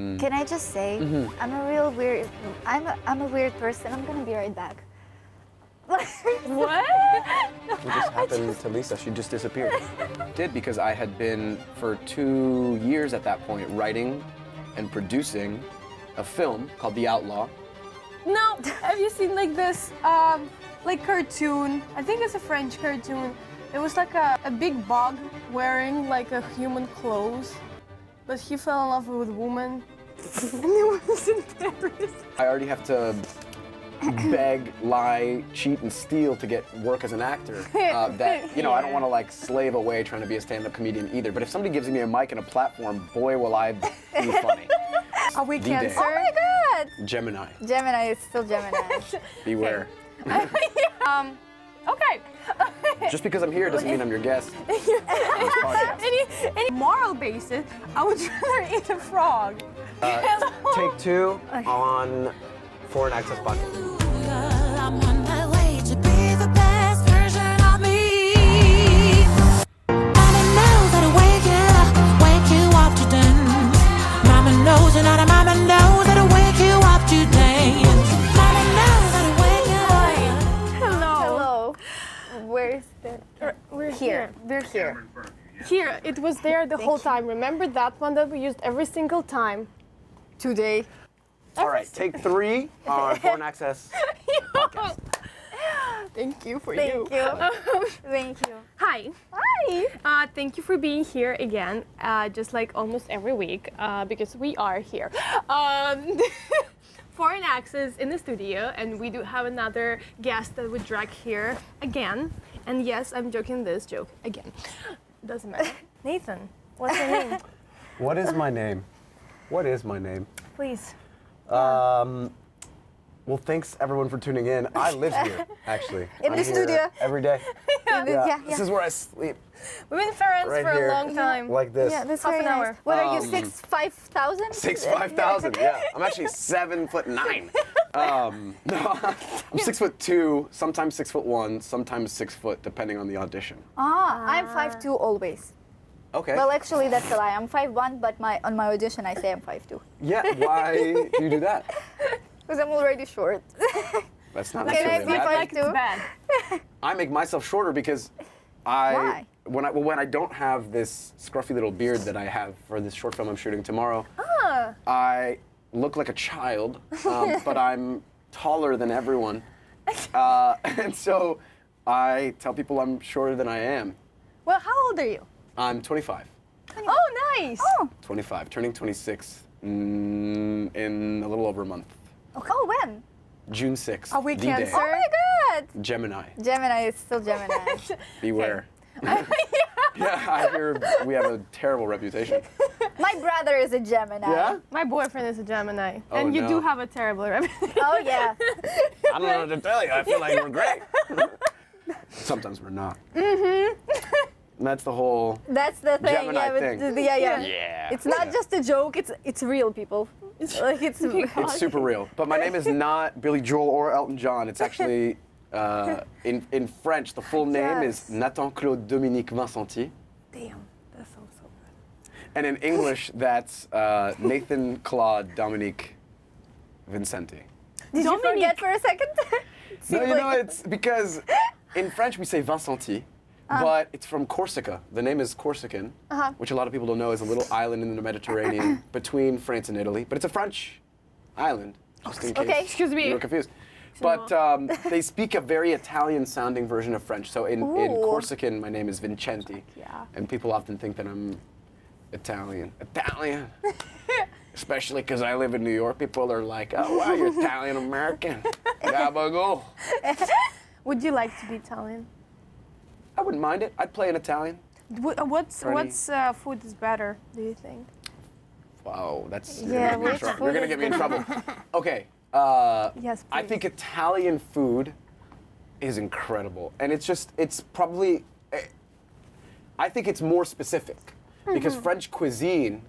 Can I just say, I'm a real weird, I'm a weird person. I'm gonna be right back. What? What just happened to Lisa? She just disappeared. Did because I had been for 2 years at that point writing and producing a film called The Outlaw. No, have you seen like this, like cartoon? I think it's a French cartoon. It was like a big bug wearing like a human clothes, but he fell in love with a woman, and it was in Paris. I already have to beg, lie, cheat, and steal to get work as an actor. That, you know, I don't want to like slave away trying to be a stand-up comedian either. But if somebody gives me a mic and a platform, boy, will I be funny. Are we D-Day. Cancer? Oh my God! Gemini. Gemini is still Gemini. Beware. Okay. Just because I'm here doesn't mean I'm your guest. on this podcast. Any moral basis, I would rather eat a frog. Take 2 on Foreign Access Podcast. I'm on my way to be the best version of me. Mama knows how to wake you up to dance. Mama knows and other mama knows how to wake you up to dance. Mama knows how to wake you up. Hello. Hello. Where's the? We're Here. We're here. Here, it was there the whole time. Remember that one that we used every single time? Today. All right, take 3 on Foreign Access Podcast. Thank you for Thank you. Thank you. Hi. Hi. Thank you for being here again, just like almost every week, because we are here. Foreign Access in the studio, and we do have another guest that we drag here again. And yes, I'm joking this joke again. Doesn't matter. Nathan, what's your name? What is my name? What is my name? Please. Well, thanks everyone for tuning in. I live here, actually. In I'm the here studio. every day. Yeah. This is where I sleep, We've been friends Right for here. a long time. like this. Yeah, that's Half very an nice. hour. What are you, 5,000? 5,000, yeah. I'm actually 7'9". No, I'm 6'2", sometimes 6'1", sometimes 6 foot, depending on the audition. I'm 5'2" always. Okay. Well, actually, that's a lie. I'm 5'1", but on my audition, I say I'm 5'2". Yeah, why do you do that? Because I'm already short. That's not Can I necessarily be bad. Like it's 5'2"? bad. I make myself shorter because Why? when I don't have this scruffy little beard that I have for this short film I'm shooting tomorrow, I look like a child, but I'm taller than everyone, and so I tell people I'm shorter than I am. Well, how old are you? I'm 25. Oh, nice. 25, turning 26 in a little over a month. Oh, when? June 6th. Are we D-Day. Cancer? Oh my God! Gemini. Gemini is still Gemini. Beware. Yeah, I hear we have a terrible reputation. My brother is a Gemini. Yeah? My boyfriend is a Gemini, Oh, and you no. do have a terrible reputation. Oh yeah. I don't know what to tell you. I feel like we're great. Sometimes we're not. And that's the whole That's the thing. Gemini yeah, but thing. Yeah. It's not just a joke. It's real, people. Like it's. It's super real. But my name is not Billy Joel or Elton John. It's actually in French. The full name is Nathan Claude Dominique Vincenti. Damn, that sounds so good. And in English, that's Nathan Claude Dominique Vincenti. Did you forget for a second? No, you know, it's because in French we say Vincenti, but it's from Corsica. The name is Corsican, which a lot of people don't know is a little island in the Mediterranean between France and Italy. But it's a French island, just in case Okay. Excuse me. you were confused. But they speak a very Italian-sounding version of French. So in Corsican, my name is Vincenti, and people often think that I'm Italian. Italian. Especially because I live in New York, people are like, "Oh wow, you're Italian-American." Gabagool. Would you like to be Italian? I wouldn't mind it. I'd play an Italian. What's Ready? food is better? Do you think? Wow, that's Yeah, you're which gonna food get me in is trouble. Okay. Yes, I please. think Italian food is incredible, and it's probably. I think it's more specific because French cuisine.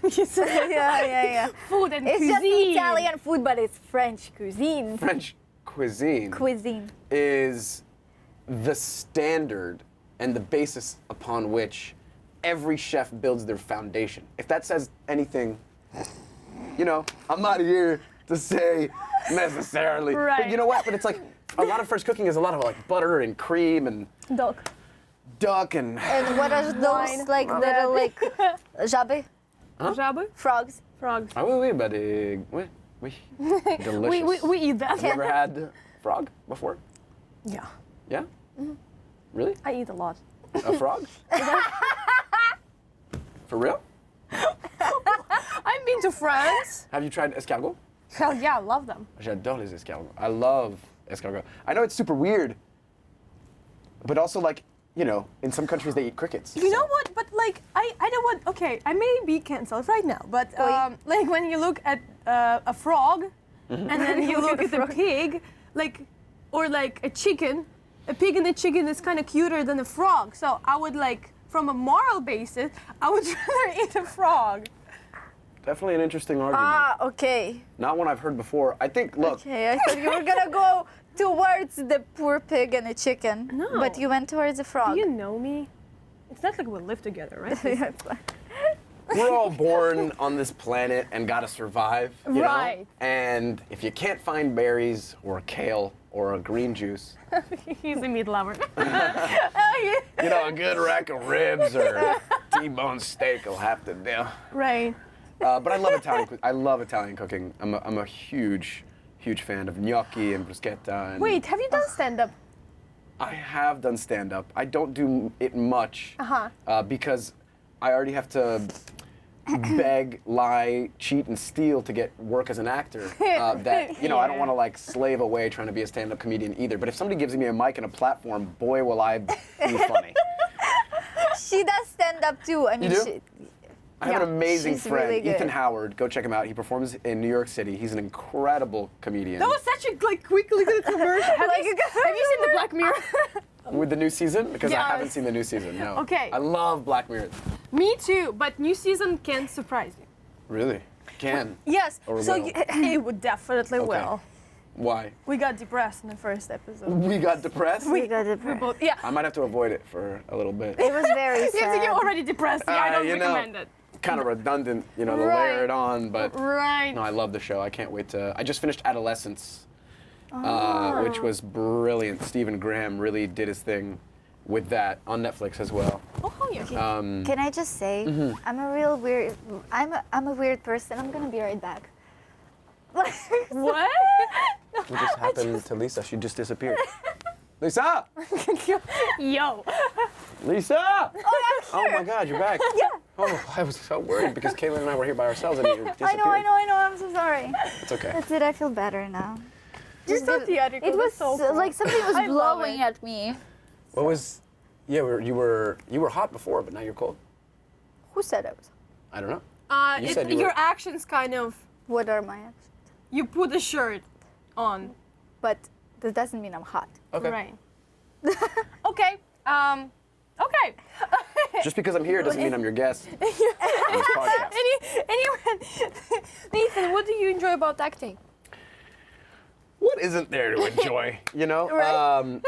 yeah. Food and It's just cuisine. Italian food, but it's French cuisine. French cuisine Cuisine. is the standard and the basis upon which every chef builds their foundation. If that says anything, you know, I'm not here to say necessarily. But Right. you know what? But it's like a lot of French cooking is a lot of like butter and cream and duck and. And what are Wine. those like little like jabe Жаби? frogs? Frogs. Ah oui, oui, but oui. Delicious. We eat that. Have you ever had frog before? Yeah. Yeah? Really? I eat a lot. A frog? For real? I've been to France. Have you tried escargot? Hell yeah, I love them. J'adore les escargots. I love escargot. I know it's super weird, but also like, you know, in some countries they eat crickets. You know what? But like, I know what. Okay, I may be cancelled right now, but like when you look at a frog, and then you look at a pig, like, or like a chicken, a pig and a chicken is kind of cuter than a frog. So I would like, from a moral basis, I would rather eat a frog. Definitely an interesting argument. Ah, okay. Not one I've heard before. I think, look, Okay, I thought you were gonna go towards the poor pig and the chicken. No. But you went towards the frog. Do you know me? It's not like we live together, right? we're all born on this planet and gotta survive, you Right. know? And if you can't find berries or kale or a green juice, He's a meat lover. you know, a good rack of ribs or T-bone steak will have to do. Right. But I love Italian. I love Italian cooking. I'm a huge fan of gnocchi and bruschetta. And Wait, have you done stand-up? I have done stand-up. I don't do it much because I already have to beg, lie, cheat, and steal to get work as an actor. That you know, I don't want to like slave away trying to be a stand-up comedian either. But if somebody gives me a mic and a platform, boy, will I be funny. She does stand up too. I mean, do? she, I have an amazing she's friend, really good. Ethan Howard. Go check him out. He performs in New York City. He's an incredible comedian. That was such a like quick little commercial. Have you seen the Black Mirror? With the new season? Because I Yes. haven't seen the new season, no. Okay. I love Black Mirror. Me too, but new season can surprise you. Really? Can. Yes. Or So will. it would definitely Okay. will. Why? We got depressed in the first episode. We got depressed? we got it. Both, yeah. I might have to avoid it for a little bit. It was very Yeah, so sad. you're already depressed. Yeah, I don't you know, recommend it. Kind of redundant, you know, to Right. layer it on, but Right. no, I love the show. I can't wait to. I just finished Adolescence, which was brilliant. Stephen Graham really did his thing with that on Netflix as well. Oh, yeah. Can I just say, I'm a real weird. I'm a weird person. I'm gonna be right back. What? What just happened to Lisa? She just disappeared. Lisa! Yo. Lisa! Oh my God, you're back. Yeah. Oh, I was so worried because Caitlin and I were here by ourselves and you disappeared. I know. I'm so sorry. It's okay. That's it. I feel better now. You're so theatrical. It was That's so cool. like something was I love blowing it. at me. What was? Yeah, you were hot before, but now you're cold. Who said I was? I don't know. You It, said you your were- actions kind of. What are my actions? You put a shirt on. But that doesn't mean I'm hot. Okay. Right. Okay. Okay. Just because I'm here doesn't mean I'm your guest on this podcast. Anyway, Nathan, what do you enjoy about acting? What isn't there to enjoy? You know, Right.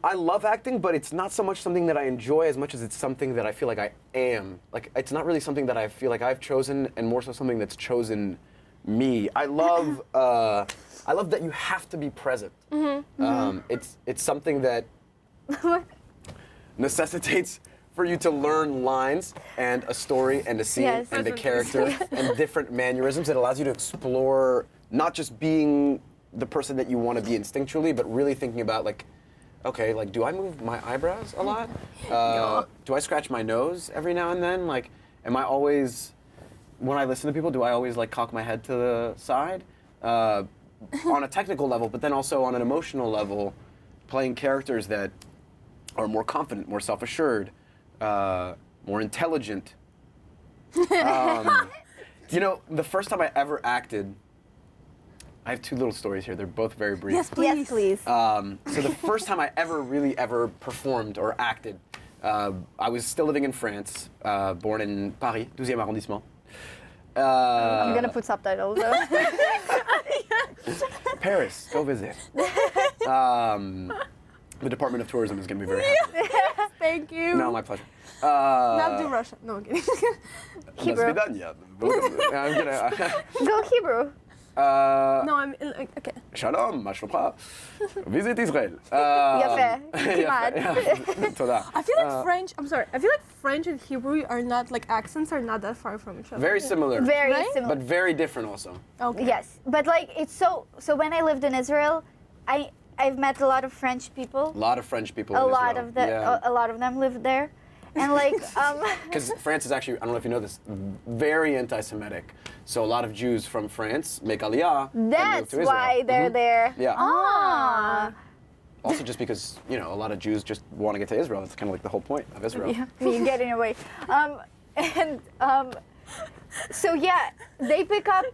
I love acting, but it's not so much something that I enjoy as much as it's something that I feel like I am. Like it's not really something that I feel like I've chosen, and more so something that's chosen me. I love that you have to be present. It's something that necessitates for you to learn lines and a story and a scene Yes. and a Present. character and different mannerisms. It allows you to explore not just being the person that you want to be instinctually, but really thinking about like, okay, like do I move my eyebrows a lot? Do I scratch my nose every now and then? Like, am I always, when I listen to people, do I always like cock my head to the side? On a technical level, but then also on an emotional level, playing characters that are more confident, more self-assured, more intelligent. You know, the first time I ever acted, I have two little stories here. They're both very brief. Yes, please. Yes, please. So the first time I ever performed or acted, I was still living in France, born in Paris, 12e arrondissement. I'm gonna put subtitles. Paris, go visit. The Department of Tourism is going to be very happy. Thank you. No, my pleasure. Not do Russian. No, I'm kidding. Hebrew. До свидания. I'm gonna. Go Hebrew. No, I'm okay. שלום, מה שלומך? Visit Israel. יפה, כמעט. תודה. I feel like French. I'm sorry. I feel like French and Hebrew are not like accents are not that far from each other. Very similar. Very Right? similar. But very different also. Okay. Yes, but like it's so when I lived in Israel, I've met a lot of French people. A lot of French people. A in lot Israel. of the Yeah. a lot of them lived there, and like Because France is actually, I don't know if you know this, very anti-Semitic. So a lot of Jews from France make Aliyah and move that's to Israel. why they're there. Yeah. Ah. Also just because, you know, a lot of Jews just want to get to Israel. That's kind of like the whole point of Israel. Yeah, me getting away. And so yeah, they pick up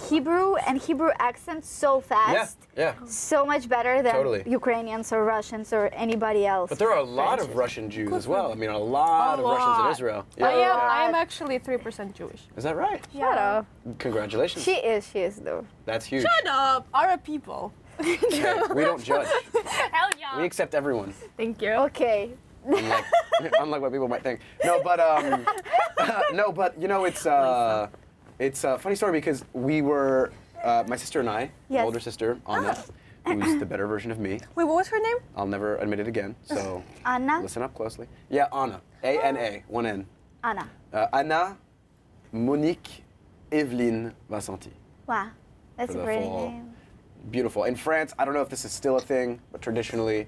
Hebrew and Hebrew accents so fast. Yeah. So much better than Totally. Ukrainians or Russians or anybody else. But there are a lot of Russian Jews as well. I mean, a lot of Russians in lot. Israel. I am actually 3% Jewish. Is that right? Shut up. Congratulations. She is though. That's huge. Shut up, Arab people. Hey, we don't judge. Hell yeah. We accept everyone. Thank you. Okay. Unlike what people might think. No, but you know, it's a funny story because we were my sister and I, my Yes. older sister Anna, who's the better version of me. Wait, what was her name? I'll never admit it again. So Anna? listen up closely. Yeah, Anna. A-N-A, one N. Anna. Anna, Monique, Evelyn Vincenti. Wow. That's For a the pretty full- name. Beautiful. In France, I don't know if this is still a thing, but traditionally,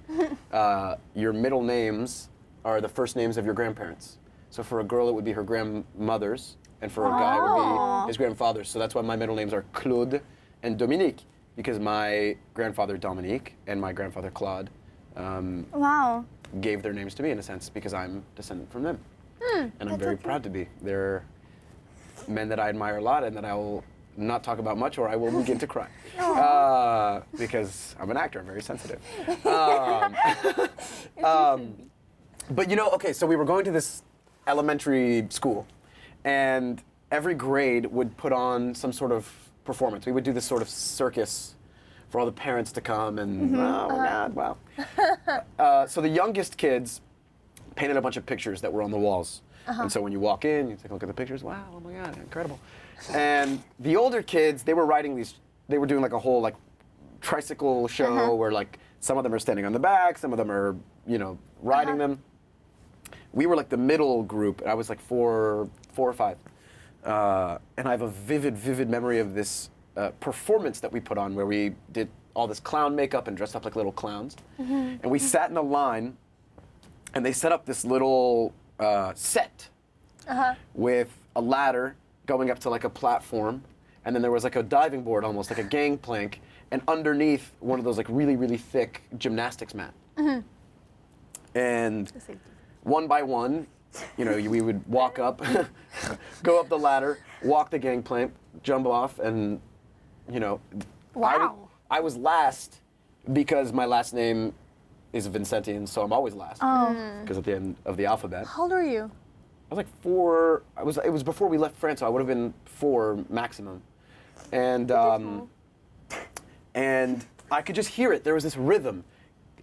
your middle names are the first names of your grandparents. So for a girl, it would be her grandmother's, and for a guy, it would be his grandfather's. So that's why my middle names are Claude and Dominique, because my grandfather Dominique and my grandfather Claude Wow. gave their names to me in a sense because I'm descendant from them, and I'm very proud to be. They're men that I admire a lot and that I will not talk about much or I will begin to cry. Because I'm an actor, I'm very sensitive. But you know, okay, so we were going to this elementary school and every grade would put on some sort of performance. We would do this sort of circus for all the parents to come and, oh my God, wow. So the youngest kids painted a bunch of pictures that were on the walls. And so when you walk in, you take a look at the pictures, wow, oh my God, incredible. And the older kids, they were writing these, they were doing like a whole like tricycle show where like some of them are standing on the back, some of them are, you know, riding them. We were like the middle group, and I was like four or five. And I have a vivid memory of this performance that we put on where we did all this clown makeup and dressed up like little clowns. And we sat in a line, and they set up this little set with a ladder going up to like a platform, and then there was like a diving board almost, like a gangplank, and underneath one of those like really thick gymnastics mat. And one by one, you know, we would walk up, go up the ladder, walk the gangplank, jump off, and, you know, Wow. I was last because my last name is Vincenti, and so I'm always last. Because at the end of the alphabet. How old are you? I was like 4. It was before we left France, so I would have been 4 maximum. And I could just hear it. There was this rhythm.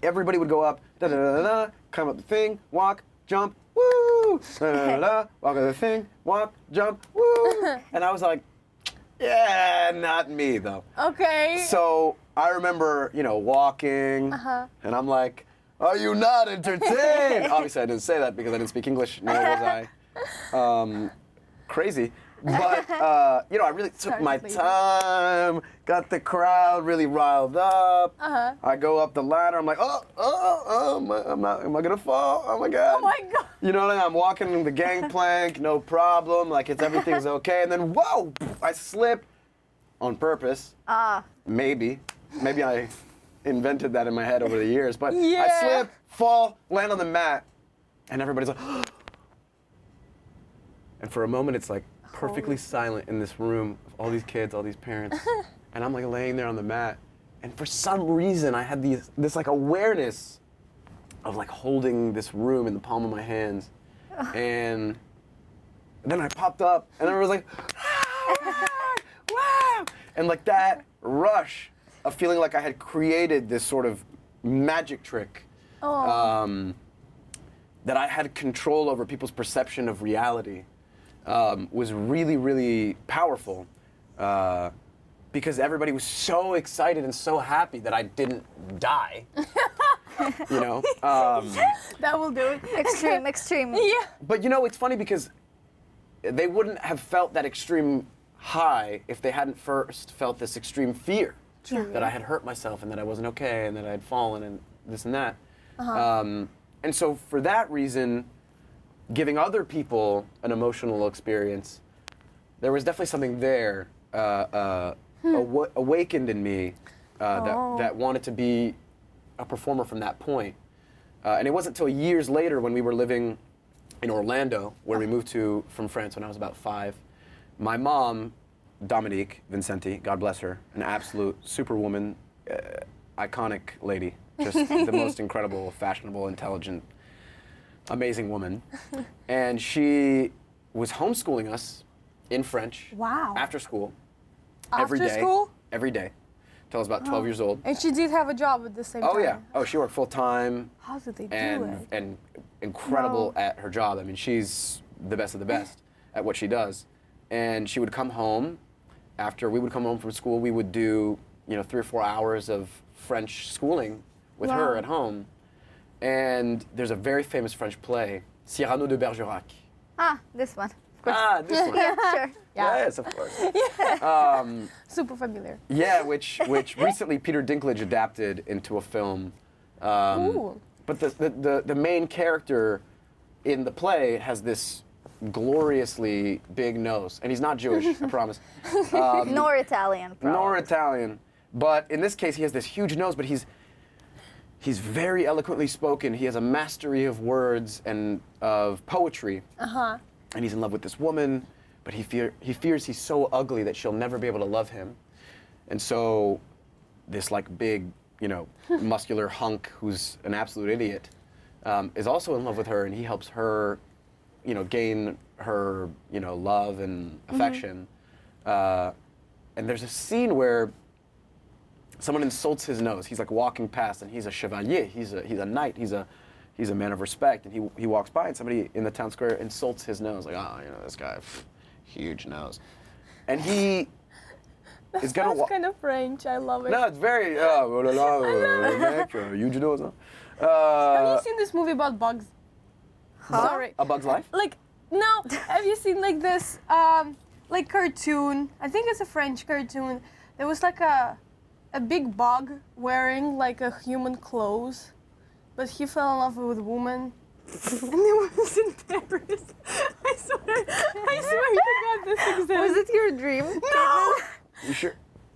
Everybody would go up, da da da da, da, climb up the thing, walk, jump, woo, da da da da, walk up the thing, walk, jump, woo. And I was like, yeah, not me though. Okay. So I remember, you know, walking, and I'm like, are you not entertained? Obviously, I didn't say that because I didn't speak English, nor was I crazy. But, you know, I really took my time, got the crowd really riled up. I go up the ladder, I'm like, am I gonna fall? Oh my God. Oh my God. You know what I mean? I'm walking the gangplank, no problem, like everything's okay. And then, whoa, I slip on purpose. Maybe I invented that in my head over the years, but I slip, fall, land on the mat, and everybody's like, and for a moment it's like perfectly silent in this room of all these kids, all these parents, and I'm like laying there on the mat, and for some reason I had this like awareness of like holding this room in the palm of my hands, and then I popped up, and everyone was like, wow, and like that rush of feeling like I had created this sort of magic trick that I had control over people's perception of reality was really, really powerful because everybody was so excited and so happy that I didn't die. You know? That will do it. Extreme, extreme. Yeah. But you know, it's funny because they wouldn't have felt that extreme high if they hadn't first felt this extreme fear. True. That I had hurt myself and that I wasn't okay and that I had fallen and this and that. And so for that reason, giving other people an emotional experience, there was definitely something there awakened in me that wanted to be a performer from that point. And it wasn't until years later when we were living in Orlando, where we moved to from France when I was about 5. My mom, Dominique Vincenti, God bless her, an absolute superwoman, iconic lady, just the most incredible, fashionable, intelligent, amazing woman. And she was homeschooling us in French. Wow. After school. After school? Every day. Till I was about 12 years old. And she did have a job at the same time. Oh yeah. Oh, she worked full time. How did they do and it? and incredible at her job. I mean, she's the best of the best at what she does. And she would come home after we would come home from school. We would do 3 or 4 hours of French schooling with her at home. And there's a very famous French play, Cyrano de Bergerac. Ah, this one. Of course. Ah, this one. Yeah, sure. Yeah. Yes, of course. Super familiar. Yeah, which recently Peter Dinklage adapted into a film. Ooh. But the main character in the play has this gloriously big nose, and he's not Jewish, I promise. Nor Italian, probably. Nor Italian. But in this case, he has this huge nose, but he's very eloquently spoken. He has a mastery of words and of poetry. Uh-huh. And he's in love with this woman, but he fears he's so ugly that she'll never be able to love him. And so this big, muscular hunk who's an absolute idiot is also in love with her, and he helps her, gain her, love and affection. And there's a scene where someone insults his nose. He's walking past, and he's a chevalier. He's a knight. He's a man of respect. And he walks by, and somebody in the town square insults his nose, this guy, huge nose. And he is gonna That's kind of French. I love it. No, it's very oh la la, mec, huge nose. Have you seen this movie about bugs? Sorry. A Bug's Life? No. Have you seen this cartoon? I think it's a French cartoon. There was a big bug wearing a human clothes, but he fell in love with a woman. And it was in Paris. I swear to God this exists. Was it your dream? No!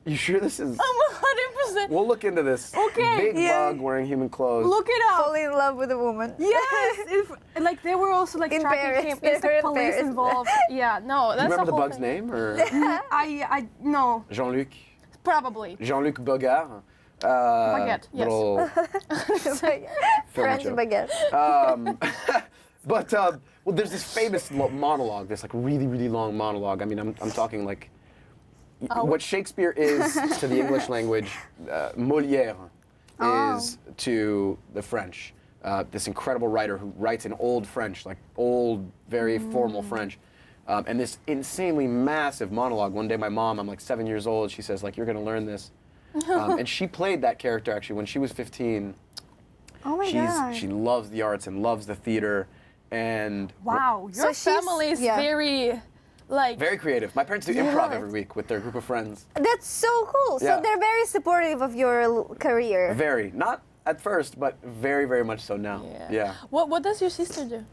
You sure this is? I'm 100%. We'll look into this. Okay. Big bug wearing human clothes. Look it up. Falling in love with a woman. Yes. They were also In tracking Paris. him. They're It's the in police Paris. involved. Yeah, no, Do that's you remember the whole bug's thing. name or I no, Jean-Luc? probably. Jean-Luc Bogart. Baguette, yes. Little French joke. baguette. But well, there's this famous monologue. This really, really long monologue. I mean, I'm talking what Shakespeare is to the English language, Molière is to the French. This incredible writer who writes in old French, old, very formal French. And this insanely massive monologue. One day my mom, I'm 7 years old, she says, you're gonna learn this. And she played that character actually when she was 15. Oh my God. She loves the arts and loves the theater. And Wow, your she's- family is yeah. very very creative. My parents do improv every week with their group of friends. That's so cool. Yeah. So they're very supportive of your career. Very. Not at first, but very, very much so now. Yeah. What does your sister do?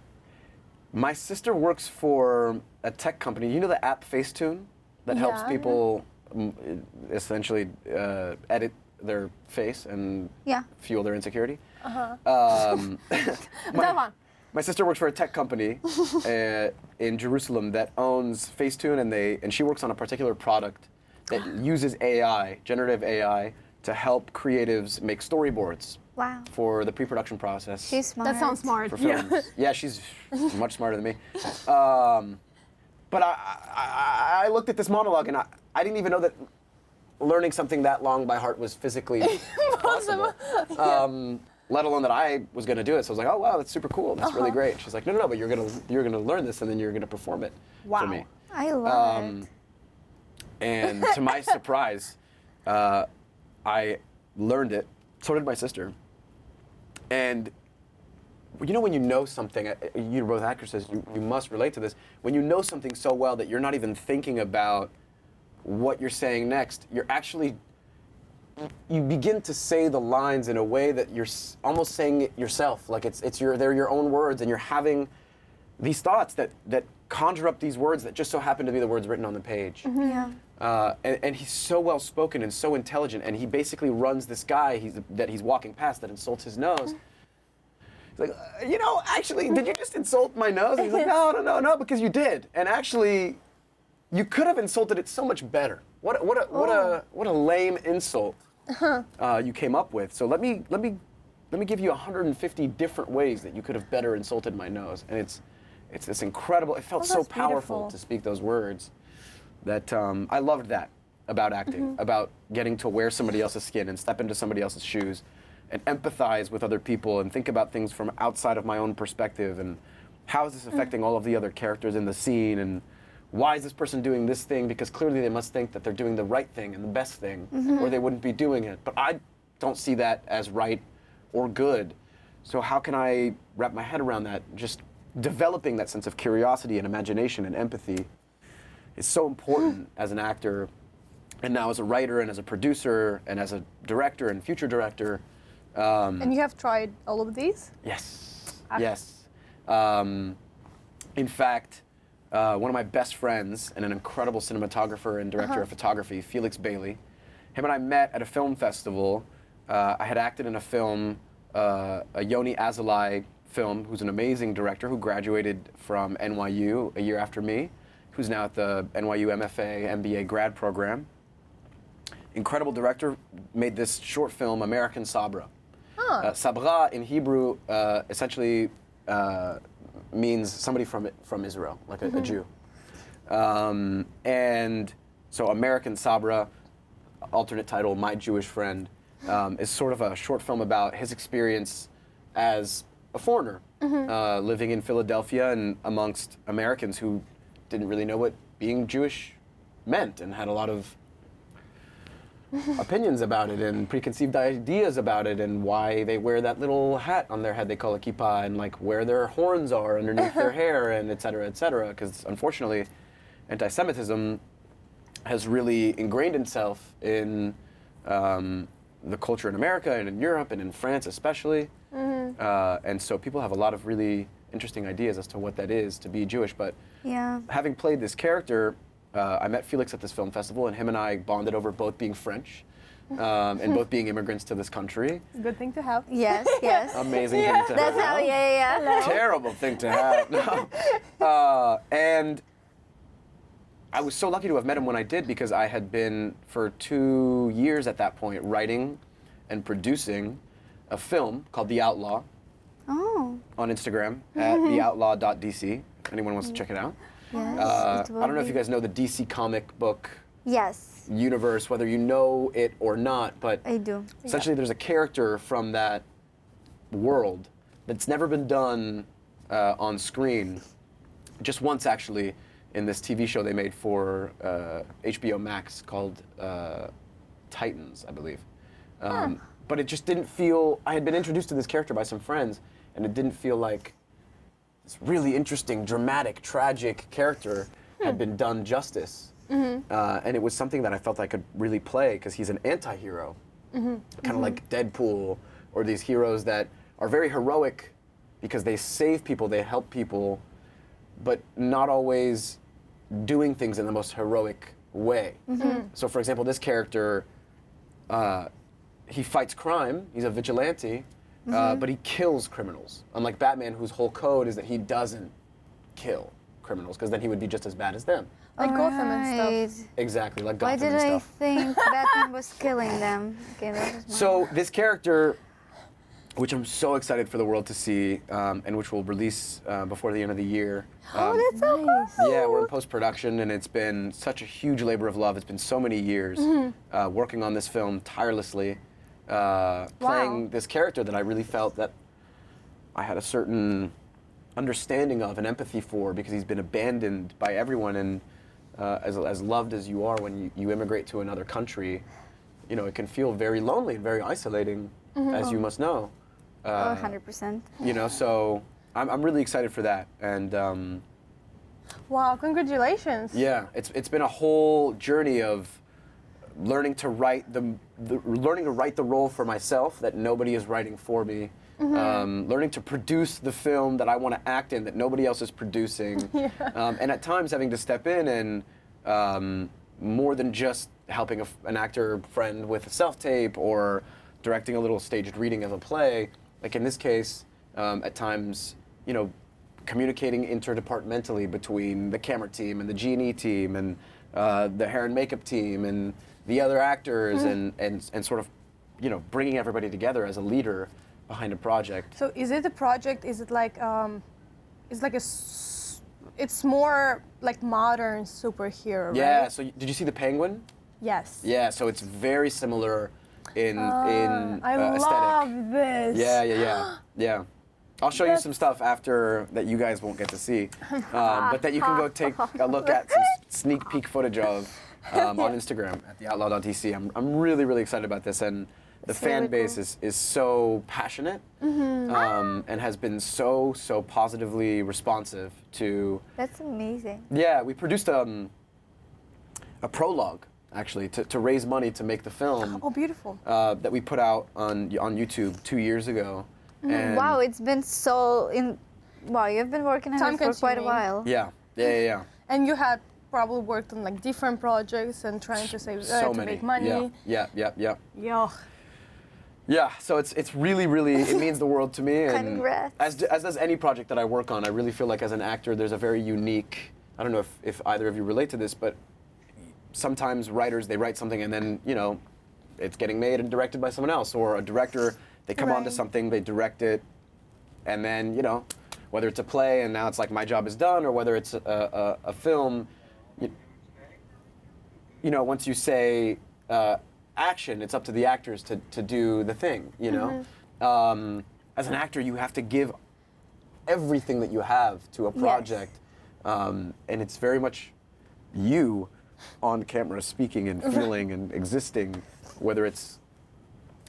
My sister works for a tech company. You know the app Facetune that helps Yeah. people essentially edit their face and Yeah. fuel their insecurity? That one. My sister works for a tech company in Jerusalem that owns Facetune, and she works on a particular product that uses AI, generative AI, to help creatives make storyboards Wow. for the pre-production process. She's smart. That sounds smart. for Yeah. films. Yeah, she's much smarter than me. But I looked at this monologue, and I didn't even know that learning something that long by heart was physically possible. let alone that I was going to do it. So I was like, oh wow, that's super cool. That's really great. She's like, no, but you're gonna learn this and then you're gonna perform it for me. I love it. And to my surprise, I learned it. So did my sister. And you know when you know something, you're both actresses, you must relate to this. When you know something so well that you're not even thinking about what you're saying next, you begin to say the lines in a way that you're almost saying it yourself. Like they're your own words, and you're having these thoughts that conjure up these words that just so happen to be the words written on the page. Yeah. And he's so well spoken and so intelligent, and he basically runs this guy that he's walking past that insults his nose. He's like, actually, did you just insult my nose? And he's like, no, because you did. And actually, you could have insulted it so much better. What a lame insult you came up with. So let me give you 150 different ways that you could have better insulted my nose. And it's this incredible. It felt so powerful beautiful. to speak those words. That I loved that about acting, about getting to wear somebody else's skin and step into somebody else's shoes and empathize with other people and think about things from outside of my own perspective and how is this affecting all of the other characters in the scene and why is this person doing this thing, because clearly they must think that they're doing the right thing and the best thing or they wouldn't be doing it. But I don't see that as right or good. So how can I wrap my head around that? Just developing that sense of curiosity and imagination and empathy is so important as an actor, and now as a writer and as a producer and as a director and future director. And you have tried all of these? Yes, yes. In fact, one of my best friends and an incredible cinematographer and director of photography, Felix Bailey, him and I met at a film festival. I had acted in a film, a Yoni Azalai film, who's an amazing director who graduated from NYU a year after me, who's now at the NYU MFA MBA grad program. Incredible director, made this short film, American Sabra. Sabra in Hebrew essentially means somebody from Israel, like a Jew. And so American Sabra, alternate title, My Jewish Friend, is sort of a short film about his experience as a foreigner, living in Philadelphia and amongst Americans who didn't really know what being Jewish meant and had a lot of opinions about it and preconceived ideas about it and why they wear that little hat on their head they call a kippah and like where their horns are underneath their hair and et cetera, because unfortunately anti-Semitism has really ingrained itself in the culture in America and in Europe and in France especially. And so people have a lot of really interesting ideas as to what that is to be Jewish, but having played this character, I met Felix at this film festival, and him and I bonded over both being French and both being immigrants to this country. Good thing to have. Yes, yes. Amazing thing to That's have. how, Terrible thing to have. No. And I was so lucky to have met him when I did, because I had been for 2 years at that point writing and producing a film called The Outlaw on Instagram at theoutlaw.dc, if anyone wants to check it out. Yes, I don't know if you guys know the DC comic book Yes, universe, whether you know it or not, but I do. essentially there's a character from that world that's never been done on screen, just once actually, in this TV show they made for HBO Max called Titans, I believe. But it just didn't feel, I had been introduced to this character by some friends, and it didn't feel like this really interesting, dramatic, tragic character had been done justice. And it was something that I felt I could really play, because he's an anti-hero, kind of like Deadpool, or these heroes that are very heroic because they save people, they help people, but not always doing things in the most heroic way. So for example, this character, he fights crime, he's a vigilante, but he kills criminals. Unlike Batman, whose whole code is that he doesn't kill criminals, because then he would be just as bad as them. Like Gotham and stuff. Exactly, like Why Gotham did and I stuff. think Batman was killing them? Okay, that was my So this character, which I'm so excited for the world to see, and which will release before the end of the year. that's so cool. Yeah, we're in post-production, and it's been such a huge labor of love. It's been so many years working on this film tirelessly. playing this character that I really felt that I had a certain understanding of and empathy for, because he's been abandoned by everyone, and as loved as you are when you immigrate to another country, you know, it can feel very lonely and very isolating, as you must know. 100%. You know, so I'm really excited for that, and Wow, congratulations. yeah, it's been a whole journey of learning to write learning to write the role for myself that nobody is writing for me. Learning to produce the film that I want to act in that nobody else is producing, and at times having to step in and more than just helping an actor friend with a self-tape or directing a little staged reading of a play. Like in this case, at times, you know, communicating interdepartmentally between the camera team and the G&E team and the hair and makeup team and the other actors, and sort of, you know, bringing everybody together as a leader behind a project. So is it a project? Is it like it's like it's more like modern superhero, Yeah. right? So did you see the Penguin? Yes. Yeah. So it's very similar in I aesthetic. love this. Yeah. I'll show you some stuff after that you guys won't get to see, but that you can go take a look at some sneak peek footage of on Instagram at the Outlaw.tc. I'm really, really excited about this, and the fan base is so passionate and has been so positively responsive to. That's amazing. Yeah, we produced a prologue actually to raise money to make the film. Oh, beautiful. That we put out on YouTube 2 years ago. And Wow, it's been wow, you've been working on it for quite a Time-consuming. while. Yeah. And you had probably worked on like different projects and trying to save So to many. make money. Yeah. Yeah. Yeah, so it's really, it means the world to me. And Congrats. as does any project that I work on, I really feel like as an actor, there's a very unique, I don't know if either of you relate to this, but sometimes writers, they write something and then, you know, it's getting made and directed by someone else, or a director, they come onto Right. something, they direct it, and then, you know, whether it's a play and now it's like my job is done, or whether it's a film, you know, once you say action, it's up to the actors to do the thing, you know? As an actor, you have to give everything that you have to a project, and it's very much you on camera speaking and feeling and existing, whether it's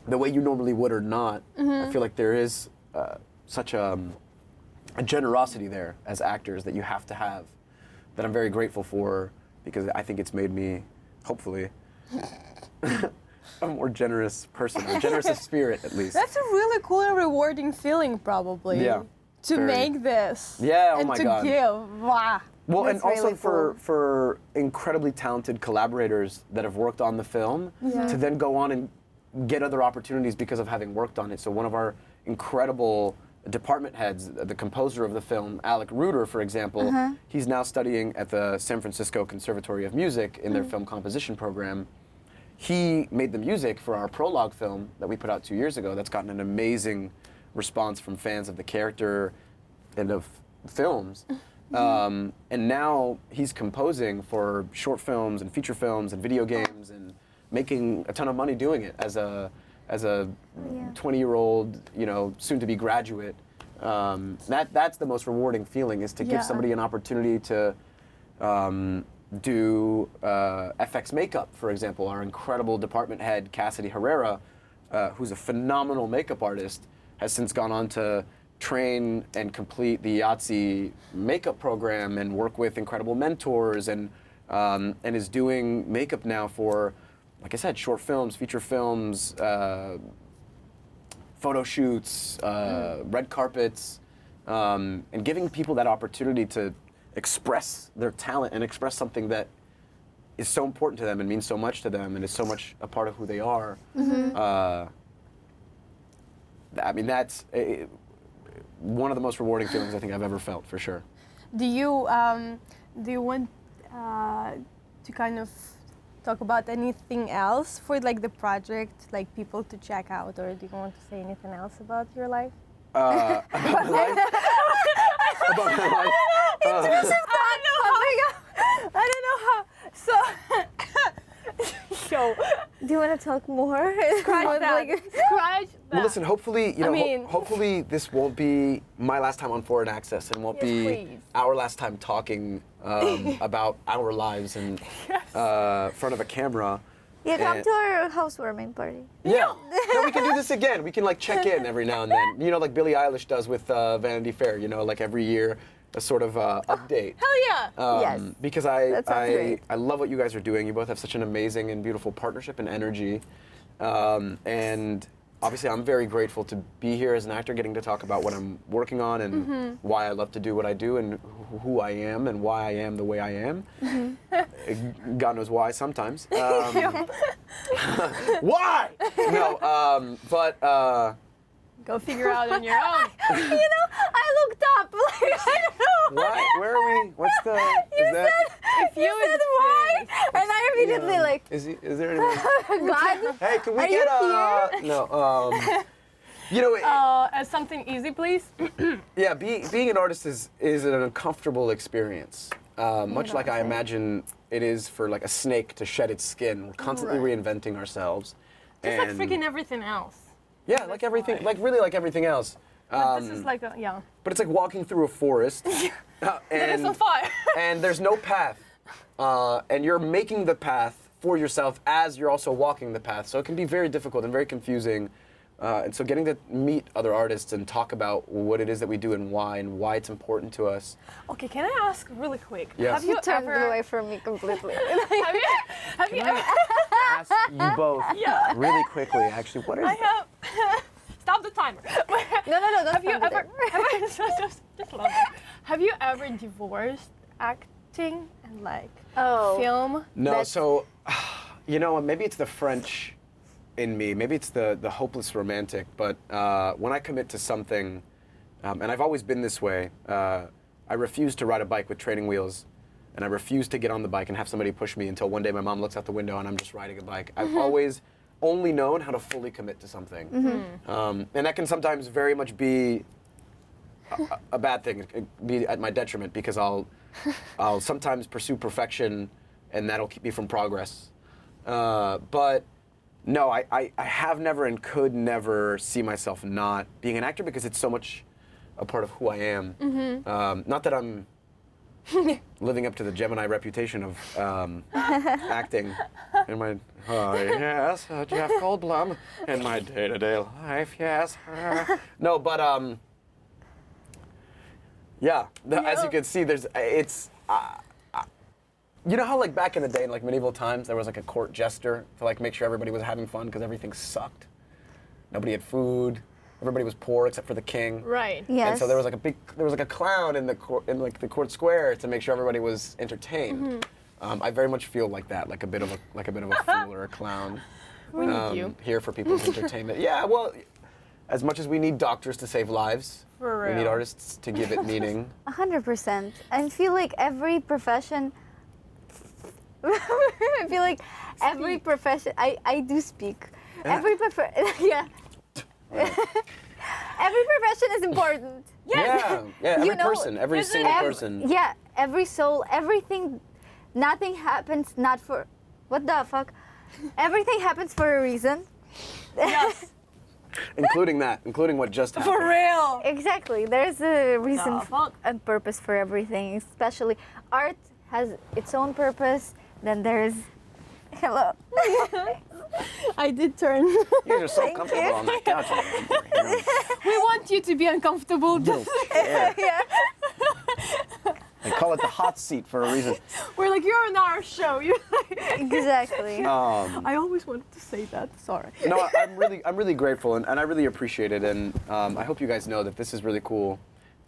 the way you normally would or not. I feel like there is such a generosity there as actors that you have to have, that I'm very grateful for, because I think it's made me, hopefully, a more generous person, a generous of spirit at least. That's a really cool and rewarding feeling, probably. Yeah, To very. make this. Yeah, oh and my to God. give. Wow. Well, and That's also really cool. for incredibly talented collaborators that have worked on the film to then go on and get other opportunities because of having worked on it. So one of our incredible department heads, the composer of the film, Alec Reuter, for example, he's now studying at the San Francisco Conservatory of Music in their film composition program. He made the music for our prologue film that we put out 2 years ago. That's gotten an amazing response from fans of the character and of films. And now he's composing for short films and feature films and video games and making a ton of money doing it as a 20-year-old, you know, soon-to-be graduate. That's the most rewarding feeling, is to give somebody an opportunity to do FX makeup, for example. Our incredible department head, Cassidy Herrera, who's a phenomenal makeup artist, has since gone on to train and complete the Yahtzee makeup program and work with incredible mentors, and is doing makeup now for, like I said, short films, feature films, photo shoots, red carpets, and giving people that opportunity to express their talent and express something that is so important to them and means so much to them and is so much a part of who they are. I mean, that's one of the most rewarding feelings I think I've ever felt, for sure. Do you want to kind of talk about anything else for like the project, like people to check out, or do you want to say anything else about your life? About my life? About my life? I don't know how. So, yo, Do you want to talk more? Scratch that. Scratch that. Well, listen. Hopefully, you know. mean- hopefully, this won't be my last time on Foreign Access, and won't Yes, be please. our last time talking about our lives in front of a camera. Yeah, come And- to our housewarming party. Yeah. No, we can do this again. We can like check in every now and then. You know, like Billie Eilish does with Vanity Fair. You know, like every year, a sort of update. Hell yeah. Yes. Because That sounds great. I love what you guys are doing. You both have such an amazing and beautiful partnership and energy. And obviously, I'm very grateful to be here as an actor, getting to talk about what I'm working on and why I love to do what I do and who I am and why I am the way I am. God knows why sometimes. Why? No, but Go figure out on your own. You know, I looked up. Like, I don't know. why? Where are we? What's the? Is that? If you You said would why, say- and I immediately like, Is there anyone? God. Hey, can we Are you get no? You know, as something easy, please. yeah, being an artist is an uncomfortable experience. Much like I imagine it is for like a snake to shed its skin. We're constantly reinventing ourselves. Just like freaking everything else. Yeah, like everything, like really like everything else. But this is like a, yeah. But it's like walking through a forest, That is and on fire. and there's no path, and you're making the path for yourself as you're also walking the path. So it can be very difficult and very confusing. And so getting to meet other artists and talk about what it is that we do and why it's important to us. Okay, can I ask really quick? Yes. Have you You turned ever? away from me completely. Have you ever? Ask you both really quickly, actually, what is I have. Stop the timer. No, don't Have you stop it ever? there. Just love it. Have you ever divorced acting and like Oh. film? No, That's- so, you know, maybe it's the French in me. Maybe it's the hopeless romantic. But when I commit to something, and I've always been this way, I refuse to ride a bike with training wheels, and I refuse to get on the bike and have somebody push me until one day my mom looks out the window and I'm just riding a bike. I've always only known how to fully commit to something. And that can sometimes very much be a bad thing. It can be at my detriment because I'll sometimes pursue perfection and that'll keep me from progress. But no, I have never and could never see myself not being an actor because it's so much a part of who I am. Not that I'm living up to the Gemini reputation of acting in my, oh yes, Jeff Goldblum, in my day-to-day life, yes. No, but yeah, as you can see, you know how like back in the day, in like medieval times, there was like a court jester to like make sure everybody was having fun because everything sucked. Nobody had food. Everybody was poor except for the king. Right. Yes. And so there was like a clown in the court square to make sure everybody was entertained. I very much feel like that, like a bit of a fool or a clown. We need you. Here for people's entertainment. Yeah, well, as much as we need doctors to save lives, For we need real. artists to give it meaning. 100%. I feel like every profession. I feel like every profession. I do speak. Every yeah. Every profession is important. Yeah, every You know, person, every isn't single Ev- person. Yeah, every soul, everything. Nothing happens not for. What the fuck? Everything happens for a reason. Yes. including what just happened. For real. Exactly. There's a reason The fuck? and purpose for everything. Especially art has its own purpose. Then there's. Hello. I did turn. You guys are so comfortable on that couch. We want you to be uncomfortable. Just, Yeah. They call it the hot seat for a reason. we're like, you're on our show. You're like, Exactly. I always wanted to say that. Sorry. No, I'm really grateful and I really appreciate it, and I hope you guys know that this is really cool,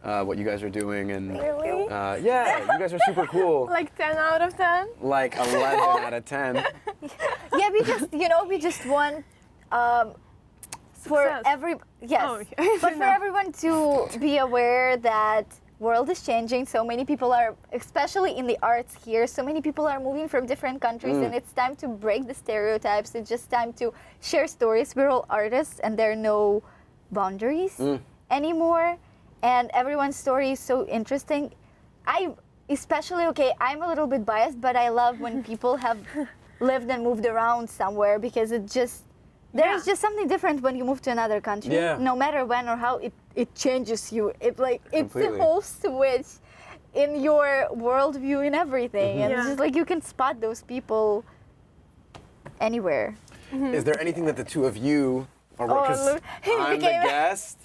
what you guys are doing, and Really? yeah, you guys are super cool. Like 10 out of 10. Like 11 out of 10. Yeah, we just want for Success. yes, Oh, okay. but for No. everyone to be aware that world is changing. So many people are, especially in the arts here, so many people are moving from different countries, and it's time to break the stereotypes. It's just time to share stories. We're all artists, and there are no boundaries anymore. And everyone's story is so interesting. especially, okay, I'm a little bit biased, but I love when people have lived and moved around somewhere because there's just something different when you move to another country. Yeah. No matter when or how, it changes you. It's Completely. the whole switch in your worldview and everything. And it's Yeah. just like you can spot those people anywhere. Is there anything that the two of you are Oh, working? look, he I'm the became- guest.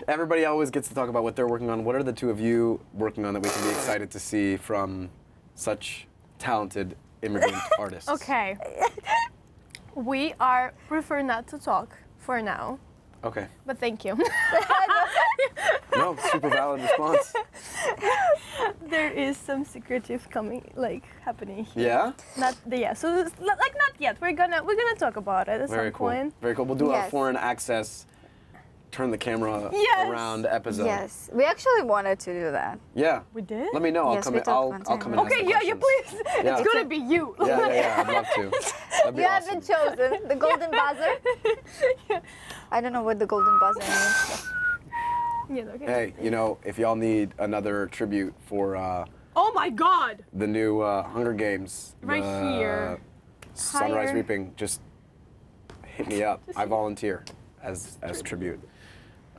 Everybody always gets to talk about what they're working on. What are the two of you working on that we can be excited to see from such talented immigrant artists? Okay. We prefer not to talk for now, Okay. but thank you. No, super valid response. There is some secretive happening here. Yeah. So it's not yet. We're gonna talk about it at Very some cool. point. Very cool. We'll do a Yes. foreign access, turn the camera Yes. around episode. Yes, we actually wanted to do that. Yeah. We did? Let me know. I'll Yes, come we in. talked I'll one come time. and ask Okay, the yeah, questions. please. Yeah. It's gonna be you. Yeah. I'd love to. That'd be You awesome. have been chosen. The golden buzzer. I don't know what the golden buzzer means. Yeah, okay. Hey, if y'all need another tribute for Oh my God! the new Hunger Games, Right the here. Sunrise Higher. Reaping, just hit me up. I volunteer as tribute.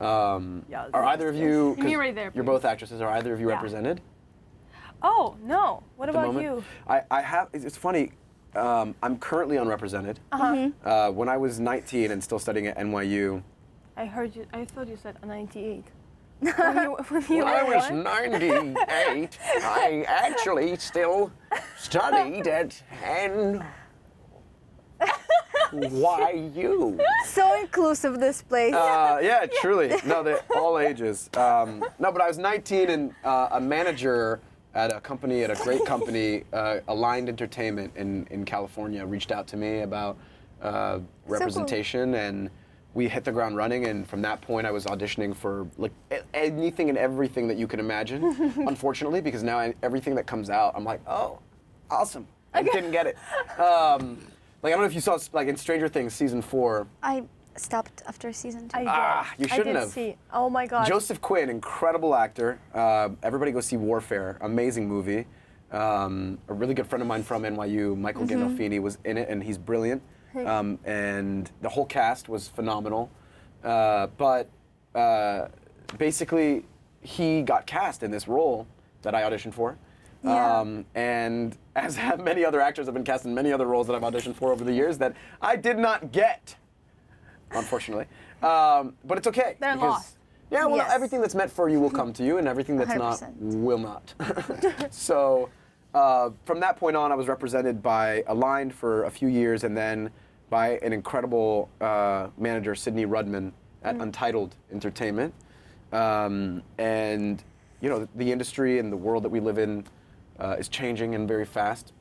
Yeah, Are either of you? 'cause Me right there, You're please. both actresses. Are either of you Yeah. represented? Oh no. What At the about moment? you? I have. It's funny. I'm currently unrepresented. When I was 19 and still studying at NYU, I heard you. I thought you said 98. when you when I were was born? 98, I actually still studied at NYU. So inclusive, this place. Yeah, truly. No, they all ages. No, but I was 19 and a manager at a company, at a great company, Aligned Entertainment in California, reached out to me about representation, and we hit the ground running. And from that point, I was auditioning for like anything and everything that you can imagine. Unfortunately, because now everything that comes out, I'm like, oh, awesome. I didn't get it. Like I don't know if you saw like in Stranger Things season 4. I stopped after season 2. I did. You I shouldn't did have. See. Oh my God. Joseph Quinn, incredible actor. Everybody go see Warfare, amazing movie. A really good friend of mine from NYU, Michael Gandolfini, was in it, and he's brilliant. And the whole cast was phenomenal. But basically, he got cast in this role that I auditioned for. Yeah. And as have many other actors have been cast in many other roles that I've auditioned for over the years that I did not get, unfortunately. But it's okay. They're because- lost. Yeah, well, Yes. everything that's meant for you will come to you, and everything that's 100%. not will not. So from that point on, I was represented by Aligned for a few years, and then by an incredible manager, Sydney Rudman, at Untitled Entertainment. And the industry and the world that we live in is changing and very fast.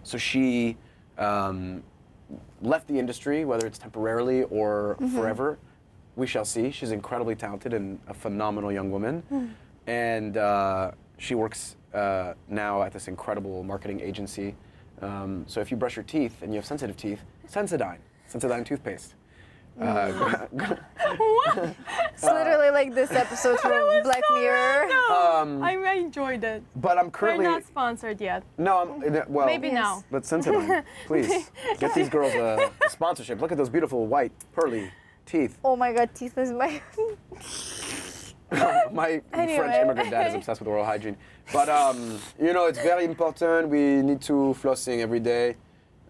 So she left the industry, whether it's temporarily or forever. We shall see. She's incredibly talented and a phenomenal young woman. And she works now at this incredible marketing agency. So if you brush your teeth and you have sensitive teeth, Sensodyne toothpaste. It's literally like this episode from Black Mirror. I enjoyed it. But I'm We're currently not sponsored yet. no. Well, Maybe Yes. now. But Sensodyne, please get these girls a sponsorship. Look at those beautiful white pearly teeth. Oh my God, teeth is my. My Anyway. French immigrant dad is obsessed with oral hygiene. But it's very important. We need to flossing every day,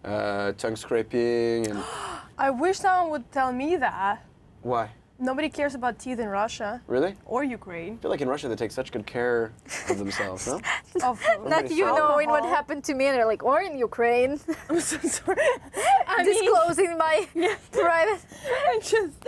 tongue scraping, and I wish someone would tell me that. why? Nobody cares about teeth in Russia Really? or Ukraine. I feel like in Russia they take such good care of themselves, no? Of Not you knowing what alcohol. happened to me, and they're like, or in Ukraine, I'm so sorry. I mean, disclosing my private. I just,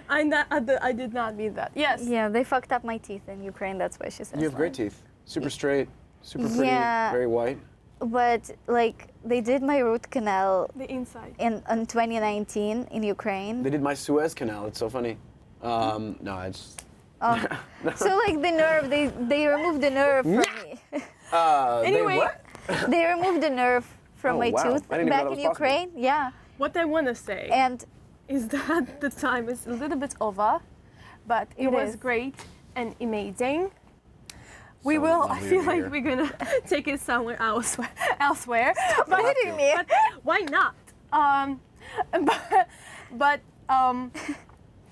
I did not mean that. Yes. Yeah, they fucked up my teeth in Ukraine. That's why she says. You have great that. teeth. Super straight, super pretty, Yeah. very white. But like, they did my root canal The inside. in 2019 in Ukraine. They did my Suez Canal. It's so funny. No, it's. Oh. So like the nerve, they removed the nerve from me. Anyway. They what? They removed the nerve from Oh, my wow. tooth I didn't even back know in that was possible. Ukraine. Yeah, What I want to say and is that the time is a little bit over, but it It was is. great and amazing. We So will. I lovely to feel be like here. we're gonna take it somewhere else. Elsewhere. What do you mean? Why not? But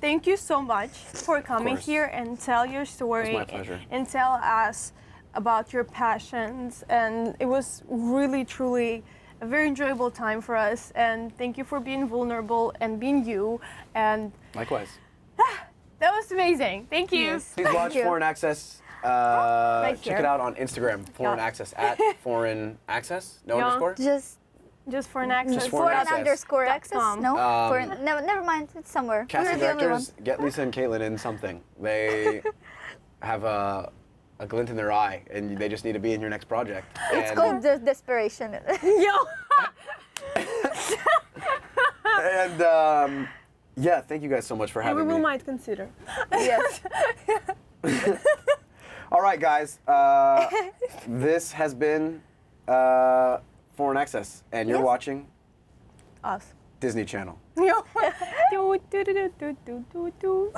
thank you so much for coming course. here and tell your story. my pleasure. And tell us about your passions. And it was really, truly a very enjoyable time for us. And thank you for being vulnerable and being you. And Likewise. that was amazing. Thank you. Yes. Please watch you. Foreign Access. Right Check here. it out on Instagram. Foreign Yeah. Access at Foreign Access. No Yeah. underscore. Just for an access. Just for an Foreign access. underscore access? .com. No? Never mind. It's somewhere. Casting We're the only one. directors, get Lisa and Caitlin in something. They have a glint in their eye, and they just need to be in your next project. It's And- called desperation. Yo. And yeah, thank you guys so much for And we having me. might consider. Yes. All right, guys. This has been Foreign Access, and you're Yes. watching Us. Disney Channel. Yo. Do, do, do, do, do, do, do.